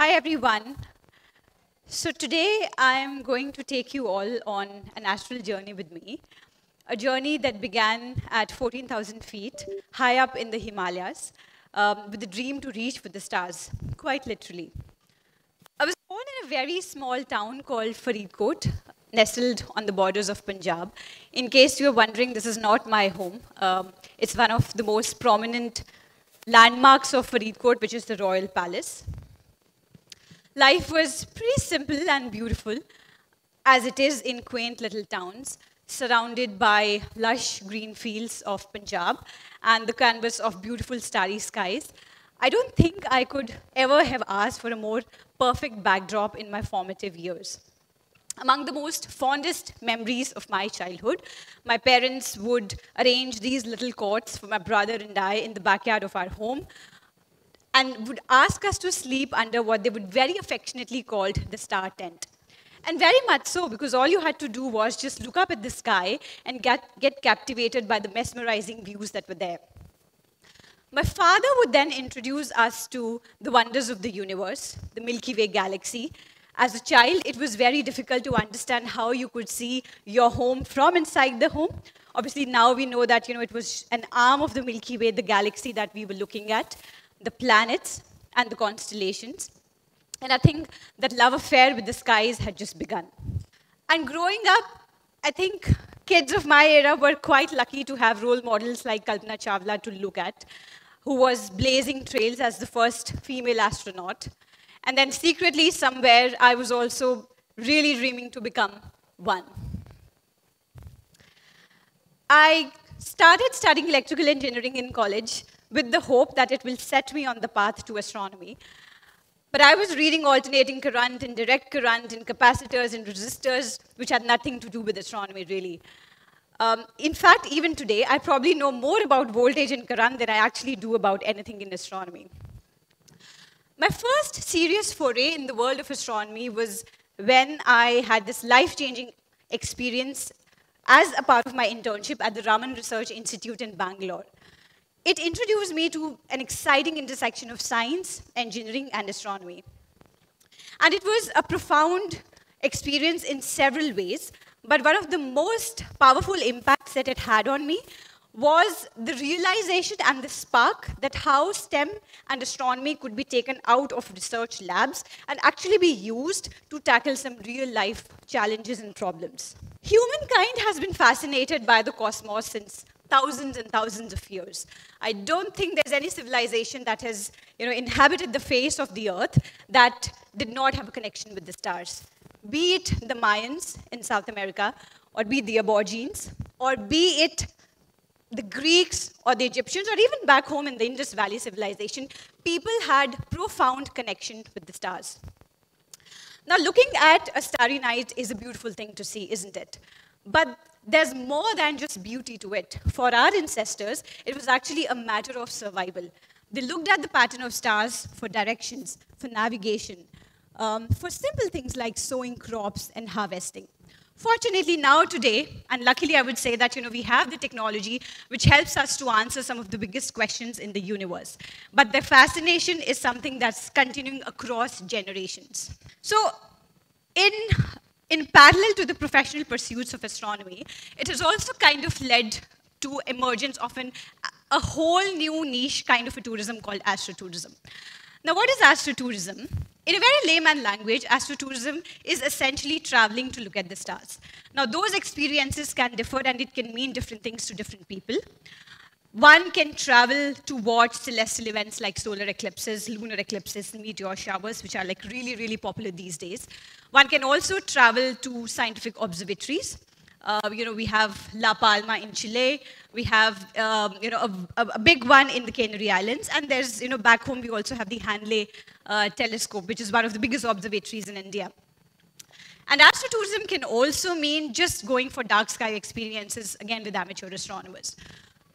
Hi, everyone. So today, I'm going to take you all on an astral journey with me, a journey that began at 14,000 feet, high up in the Himalayas, with a dream to reach for the stars, quite literally. I was born in a very small town called Faridkot, nestled on the borders of Punjab. In case you're wondering, this is not my home. It's one of the most prominent landmarks of Faridkot, which is the Royal Palace. Life was pretty simple and beautiful, as it is in quaint little towns, surrounded by lush green fields of Punjab and the canvas of beautiful starry skies. I don't think I could ever have asked for a more perfect backdrop in my formative years. Among the most fondest memories of my childhood, my parents would arrange these little cots for my brother and I in the backyard of our home, and would ask us to sleep under what they would very affectionately call the star tent. And very much so, because all you had to do was just look up at the sky and get captivated by the mesmerizing views that were there. My father would then introduce us to the wonders of the universe, the Milky Way galaxy. As a child, it was very difficult to understand how you could see your home from inside the home. Obviously, now we know that it was an arm of the Milky Way, the galaxy that we were looking at, the planets and the constellations. And I think that love affair with the skies had just begun. And growing up, I think kids of my era were quite lucky to have role models like Kalpana Chawla to look at, who was blazing trails as the first female astronaut. And then secretly somewhere, I was also really dreaming to become one. I started studying electrical engineering in college with the hope that it will set me on the path to astronomy. But I was reading alternating current and direct current and capacitors and resistors, which had nothing to do with astronomy, really. In fact, even today, I probably know more about voltage and current than I actually do about anything in astronomy. My first serious foray in the world of astronomy was when I had this life-changing experience as a part of my internship at the Raman Research Institute in Bangalore. It introduced me to an exciting intersection of science, engineering, and astronomy. And it was a profound experience in several ways, but one of the most powerful impacts that it had on me was the realization and the spark that how STEM and astronomy could be taken out of research labs and actually be used to tackle some real-life challenges and problems. Humankind has been fascinated by the cosmos since thousands and thousands of years. I don't think there's any civilization that has inhabited the face of the earth that did not have a connection with the stars. Be it the Mayans in South America, or be it the Aborigines, or be it the Greeks or the Egyptians, or even back home in the Indus Valley civilization, people had profound connection with the stars. Now, looking at a starry night is a beautiful thing to see, isn't it? But there's more than just beauty to it. For our ancestors, it was actually a matter of survival. They looked at the pattern of stars for directions, for navigation, for simple things like sowing crops and harvesting. Fortunately, now today, and luckily I would say that we have the technology which helps us to answer some of the biggest questions in the universe. But the fascination is something that's continuing across generations. So, in parallel to the professional pursuits of astronomy, it has also kind of led to emergence of a whole new niche kind of a tourism called astrotourism. Now, what is astrotourism? In a very layman language, astrotourism is essentially traveling to look at the stars. Now, those experiences can differ, and it can mean different things to different people. One can travel to watch celestial events like solar eclipses, lunar eclipses, meteor showers, which are like really, really popular these days. One can also travel to scientific observatories. We have La Palma in Chile. We have a big one in the Canary Islands. And there's, back home, we also have the Hanley telescope, which is one of the biggest observatories in India. And astrotourism can also mean just going for dark sky experiences, again, with amateur astronomers.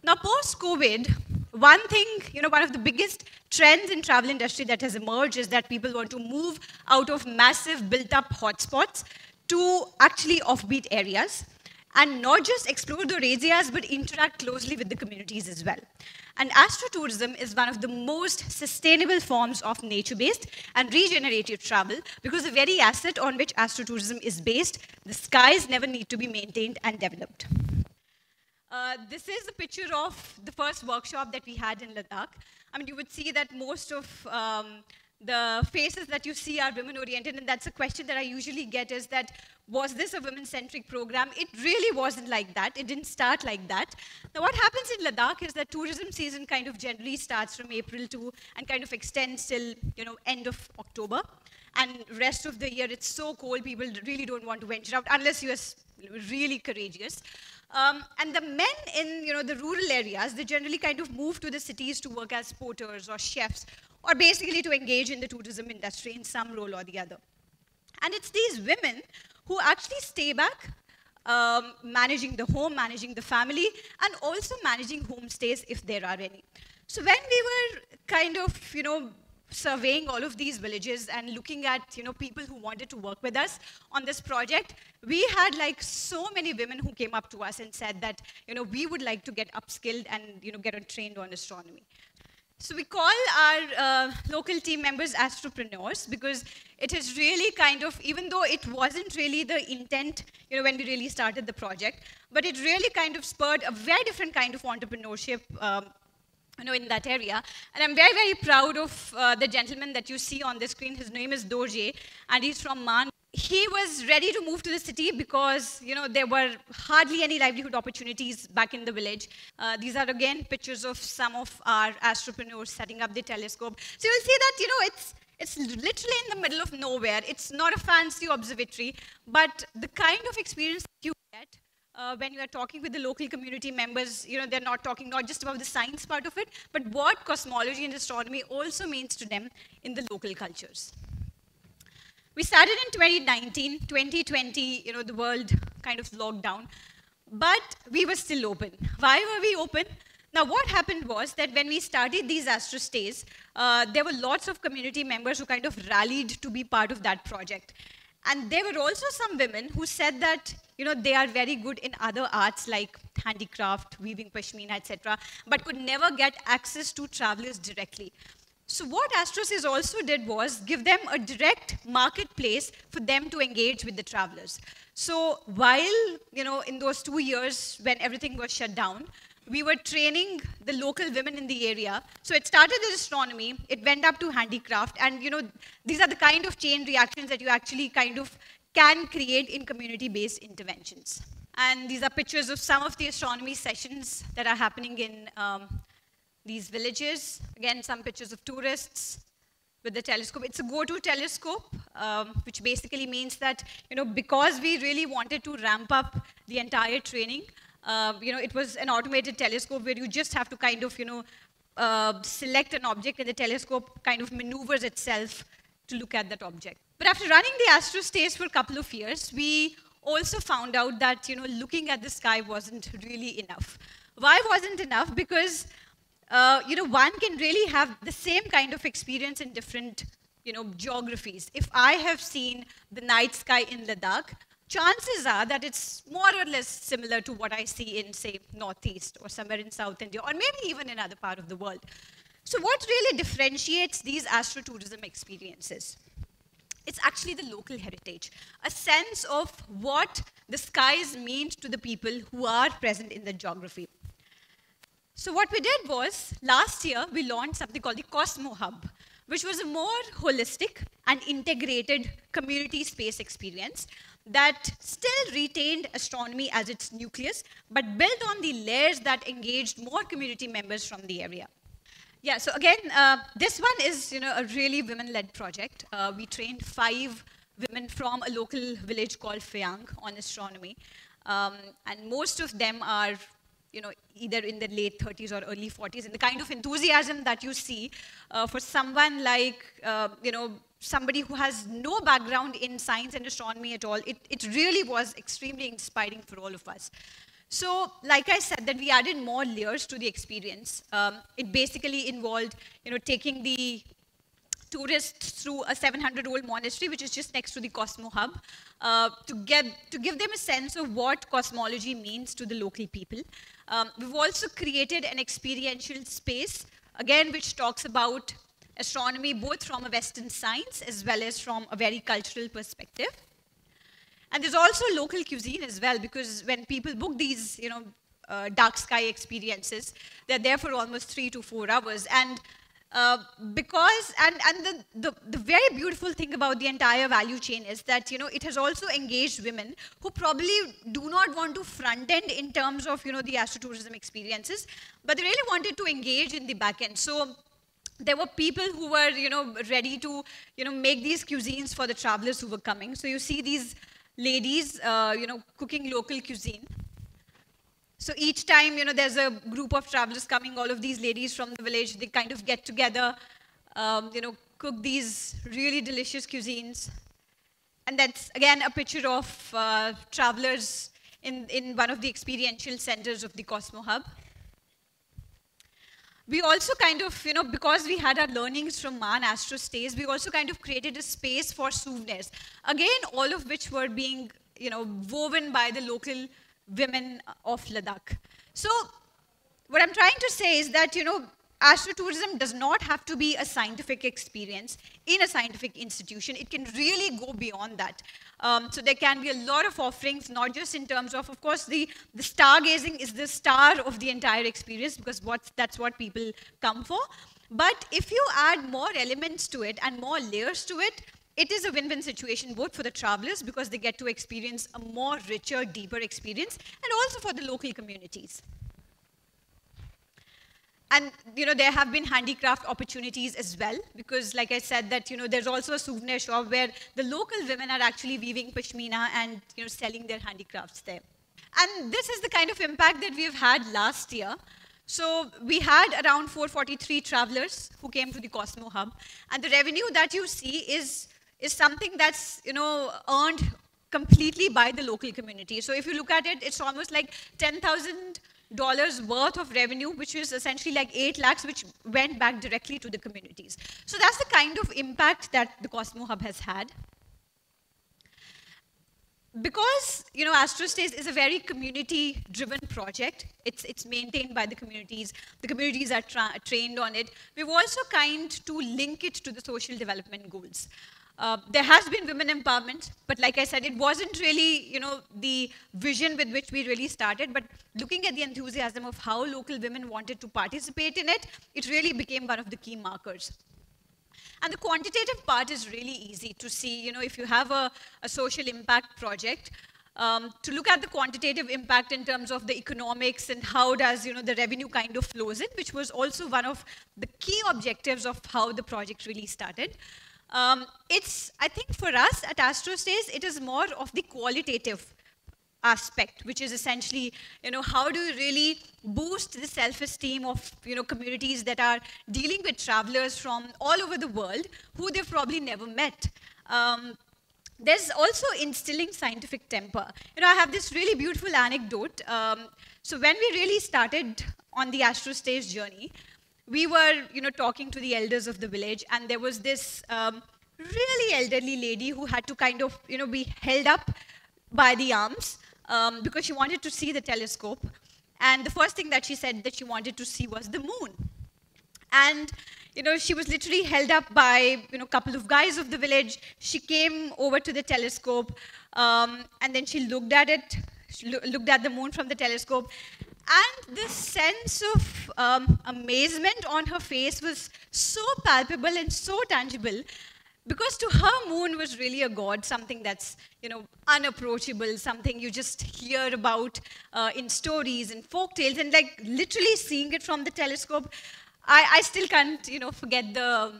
Now, post-COVID, one thing, one of the biggest trends in travel industry that has emerged is that people want to move out of massive built-up hotspots to actually offbeat areas. and not just explore the areas, but interact closely with the communities as well. And astrotourism is one of the most sustainable forms of nature-based and regenerative travel because the very asset on which astrotourism is based, the skies, never need to be maintained and developed. This is a picture of the first workshop that we had in Ladakh. I mean, you would see that most of the faces that you see are women-oriented, and that's a question that I usually get is that, was this a women-centric program? It really wasn't like that. It didn't start like that. Now, what happens in Ladakh is that tourism season kind of generally starts from April to, and kind of extends till, end of October. And rest of the year, it's so cold, people really don't want to venture out unless you're really courageous. And the men in the rural areas, they generally kind of move to the cities to work as porters or chefs, or basically to engage in the tourism industry in some role or the other. And it's these women who actually stay back, managing the home, managing the family, and also managing homestays if there are any. So when we were kind of, surveying all of these villages and looking at people who wanted to work with us on this project, we had like so many women who came up to us and said that we would like to get upskilled and get trained on astronomy. So we call our local team members astropreneurs because it is really kind of, even though it wasn't really the intent when we really started the project, but it really kind of spurred a very different kind of entrepreneurship in that area. And I'm very, very proud of the gentleman that you see on the screen. His name is Dorje, and he's from Man. He was ready to move to the city because, there were hardly any livelihood opportunities back in the village. These are, again, pictures of some of our astropreneurs setting up the telescope. So you'll see that, it's literally in the middle of nowhere. It's not a fancy observatory, but the kind of experience that you get when you are talking with the local community members, they're not talking not just about the science part of it, but what cosmology and astronomy also means to them in the local cultures. We started in 2019, 2020, the world kind of locked down, but we were still open. Why were we open? Now, what happened was that when we started these Astrostays, there were lots of community members who kind of rallied to be part of that project. And there were also some women who said that, they are very good in other arts like handicraft, weaving pashmina, etc., but could never get access to travelers directly. So what Astrostays also did was give them a direct marketplace for them to engage with the travelers. So while, in those 2 years when everything was shut down, we were training the local women in the area. So it started as astronomy, it went up to handicraft, and these are the kind of chain reactions that you actually kind of can create in community-based interventions. And these are pictures of some of the astronomy sessions that are happening in these villages. Again, some pictures of tourists with the telescope. It's a go-to telescope, which basically means that, because we really wanted to ramp up the entire training, it was an automated telescope where you just have to kind of, select an object and the telescope kind of maneuvers itself to look at that object. But after running the Astrostays for a couple of years, we also found out that, looking at the sky wasn't really enough. Why wasn't enough? Because, one can really have the same kind of experience in different, geographies. If I have seen the night sky in Ladakh, chances are that it's more or less similar to what I see in, say, Northeast or somewhere in South India, or maybe even in other part of the world. So what really differentiates these astrotourism experiences? It's actually the local heritage, a sense of what the skies mean to the people who are present in the geography. So what we did was, last year, we launched something called the Cosmo Hub, which was a more holistic and integrated community space experience that still retained astronomy as its nucleus, but built on the layers that engaged more community members from the area. Yeah, so again, this one is a really women-led project. We trained 5 women from a local village called Phayang on astronomy, and most of them are either in their late 30s or early 40s, and the kind of enthusiasm that you see for someone like, somebody who has no background in science and astronomy at all, it really was extremely inspiring for all of us. So, like I said, that we added more layers to the experience. It basically involved, taking the tourists through a 700-year-old monastery, which is just next to the Cosmo Hub, to give them a sense of what cosmology means to the local people. We've also created an experiential space, again, which talks about astronomy both from a Western science as well as from a very cultural perspective. And there's also local cuisine as well, because when people book these, dark sky experiences, they're there for almost 3 to 4 hours. And the very beautiful thing about the entire value chain is that, it has also engaged women who probably do not want to front end in terms of, the astrotourism experiences, but they really wanted to engage in the back end. So there were people who were, ready to, make these cuisines for the travelers who were coming. So you see these ladies, cooking local cuisine. So each time, there's a group of travelers coming, all of these ladies from the village, they kind of get together, cook these really delicious cuisines. And that's, again, a picture of travelers in one of the experiential centers of the Cosmo Hub. We also kind of, because we had our learnings from Man Astrostays, we also kind of created a space for souvenirs. Again, all of which were being, woven by the local women of Ladakh. So what I'm trying to say is that, astrotourism does not have to be a scientific experience in a scientific institution. It can really go beyond that. So there can be a lot of offerings, not just in terms of course, the stargazing is the star of the entire experience, because that's what people come for. But if you add more elements to it and more layers to it, it is a win-win situation both for the travelers, because they get to experience a more richer, deeper experience, and also for the local communities. And there have been handicraft opportunities as well, because like I said that there's also a souvenir shop where the local women are actually weaving pashmina and selling their handicrafts there. And this is the kind of impact that we've had last year. So we had around 443 travelers who came to the Cosmo Hub, and the revenue that you see is something that's earned completely by the local community. So if you look at it, it's almost like $10,000 worth of revenue, which is essentially like 8 lakhs, which went back directly to the communities. So that's the kind of impact that the Cosmo Hub has had. Because Astrostays is a very community-driven project. It's maintained by the communities. The communities are trained on it. We've also kind to link it to the social development goals. There has been women empowerment, but like I said, it wasn't really, the vision with which we really started, but looking at the enthusiasm of how local women wanted to participate in it, it really became one of the key markers. And the quantitative part is really easy to see, if you have a social impact project, to look at the quantitative impact in terms of the economics and how does, the revenue kind of flows in, which was also one of the key objectives of how the project really started. I think for us at Astrostays, it is more of the qualitative aspect, which is essentially, how do you really boost the self-esteem of, communities that are dealing with travelers from all over the world who they've probably never met. There's also instilling scientific temper. I have this really beautiful anecdote. So when we really started on the Astrostays journey, we were, talking to the elders of the village, and there was this really elderly lady who had to kind of, be held up by the arms because she wanted to see the telescope. And the first thing that she said that she wanted to see was the moon. And, she was literally held up by, a couple of guys of the village. She came over to the telescope, and then she looked at it, looked at the moon from the telescope. And the sense of amazement on her face was so palpable and so tangible, because to her, moon was really a god, something that's, unapproachable, something you just hear about in stories and folk tales, and like literally seeing it from the telescope, I still can't, forget the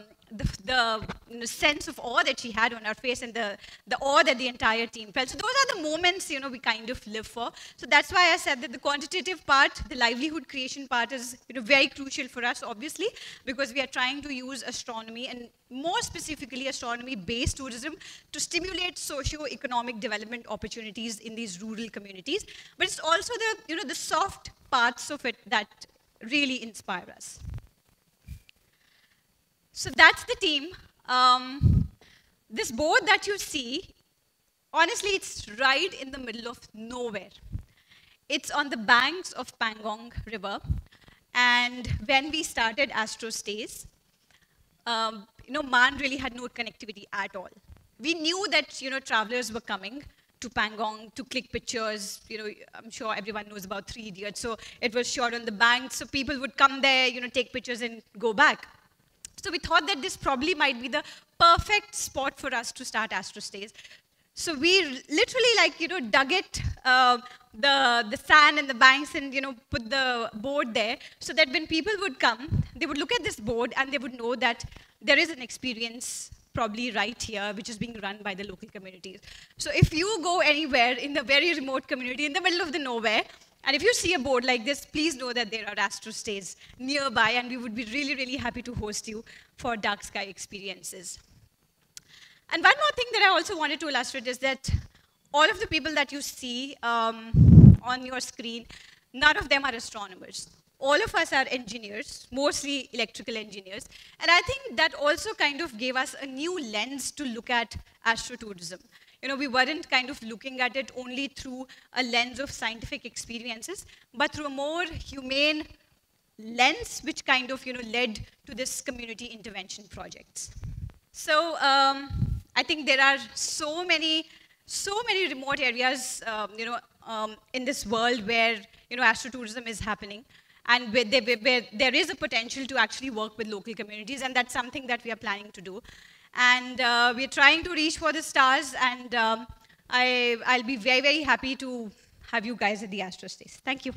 sense of awe that she had on her face and the awe that the entire team felt. So those are the moments, we kind of live for. So that's why I said that the quantitative part, the livelihood creation part is, very crucial for us, obviously, because we are trying to use astronomy, and more specifically astronomy-based tourism, to stimulate socio-economic development opportunities in these rural communities. But it's also the, the soft parts of it that really inspire us. So that's the team. This board that you see, honestly, it's right in the middle of nowhere. It's on the banks of Pangong River. And when we started Astrostays, Man really had no connectivity at all. We knew that, travelers were coming to Pangong to click pictures. I'm sure everyone knows about 3 Idiots. So it was shot on the bank. So people would come there, take pictures and go back. So we thought that this probably might be the perfect spot for us to start Astrostays. So we literally dug it, the sand and the banks and, put the board there so that when people would come, they would look at this board and they would know that there is an experience probably right here, which is being run by the local communities. So if you go anywhere in the very remote community, in the middle of the nowhere, and if you see a board like this, please know that there are Astrostays nearby, and we would be really, really happy to host you for dark sky experiences. And one more thing that I also wanted to illustrate is that all of the people that you see on your screen, none of them are astronomers. All of us are engineers, mostly electrical engineers. And I think that also kind of gave us a new lens to look at astrotourism. We weren't kind of looking at it only through a lens of scientific experiences, but through a more humane lens, which kind of led to this community intervention projects. So I think there are so many remote areas in this world where astrotourism is happening, and where there is a potential to actually work with local communities, and that's something that we are planning to do. And we're trying to reach for the stars, and I'll be very, very happy to have you guys at the Astrostays. Thank you.